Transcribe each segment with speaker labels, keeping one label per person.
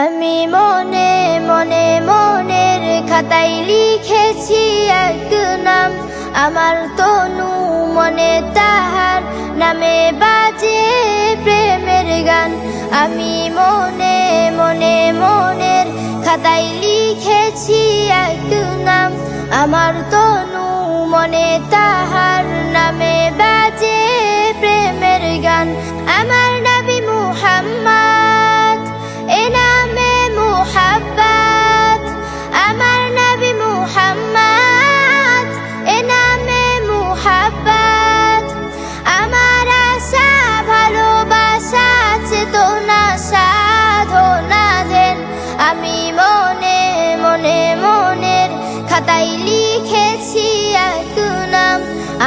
Speaker 1: আমি মনে মনে মনের খাতায় লিখেছি এক নাম, আমার তনু মনে তাহার নামে বাজে প্রেমের গান। আমি মনে মনে মনের খাতায় লিখেছি এক নাম, আমার তনু মনে তাহার নামে বাজে প্রেমের গান। আমার নবী মুহাম্মদ এ নামে মুহাব্বত, আমার নবী মুহাম্মদ এ নামে মুহাব্বত। আমার আশা ভালোবাসা চেতনা সাধনা দেন। আমি মনে মনে মনের খাতায় লিখেছি এক নাম,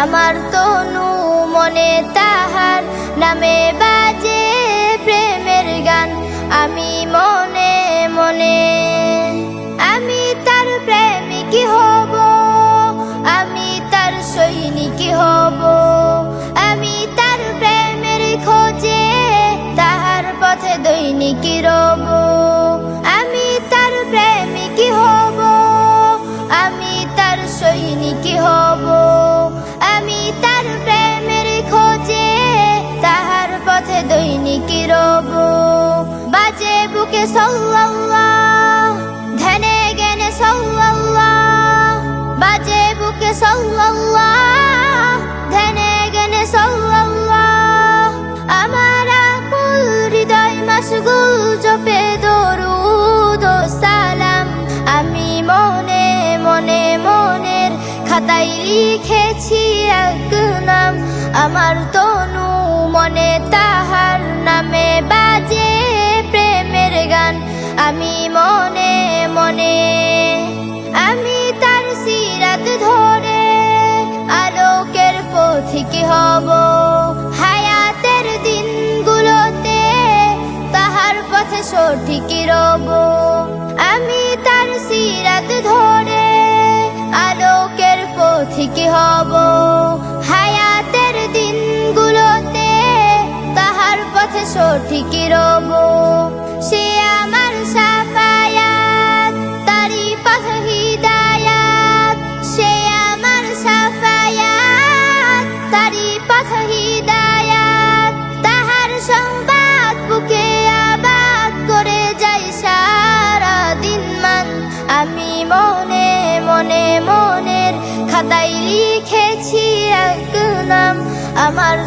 Speaker 1: আমার তনু মনে তাহার নামে বাজে প্রেমের গান। আমি মনে মনে আমি তার প্রেমিক হব, আমি তার সৈনিক হব। আমি তার প্রেমের খোঁজে তাহার পথে দৈনিক রব। আমি তার প্রেমিক হব, আমি তার সৈনিক হব। আমি তার প্রেমের খোঁজে তাহার পথে দৈনিক রব। বাজে বুকে সাল্লাল্লাহ, ধ্যানে জ্ঞানে সাল্লাল্লাহ। বাজে বুকে সাল্লাল্লাহ, ধ্যানে জ্ঞানে সাল্লাল্লাহ। আমার আকুল হৃদয় মাশগুল জপে দরুদ ও সালাম। আমি মনে মনে মনের খাতায় লিখেছি এক নাম, আমার তনু মনে তাহার নামে বাজে প্রেমের গান। আমি মনে মনে আমি তার সিরাত ধরে আলোকের পথিক হব। হায়াতের দিনগুলোতে তাহার পথে সঠিক রব। আমি তার সিরাত ধরে আলোকের পথিক হব। হায়াতের দিনগুলোতে তাহার পথে সঠিক রব। সে আমার শাফায়াত, তারি পথ হিদায়াত। সে আমার শাফায়াত, তারি পথ হিদায়াত। তাহার সংবাদ বুকে আবাদ করে যাই সারা দিন মান। আমি মনে মনে মনের খাতায় লিখেছি এক নাম, আমার